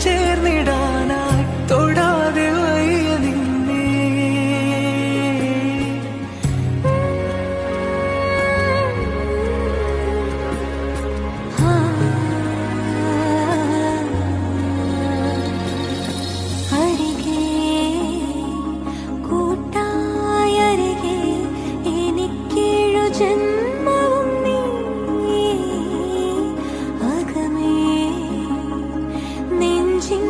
ചേർന്നിടാനായി തൊടാതെ വയ്യ നിന്നെ. അരികെ കൂട്ടായരികെ എനിക്കേഴു ജന്മവും നീ അകമേ നെഞ്ചിൻ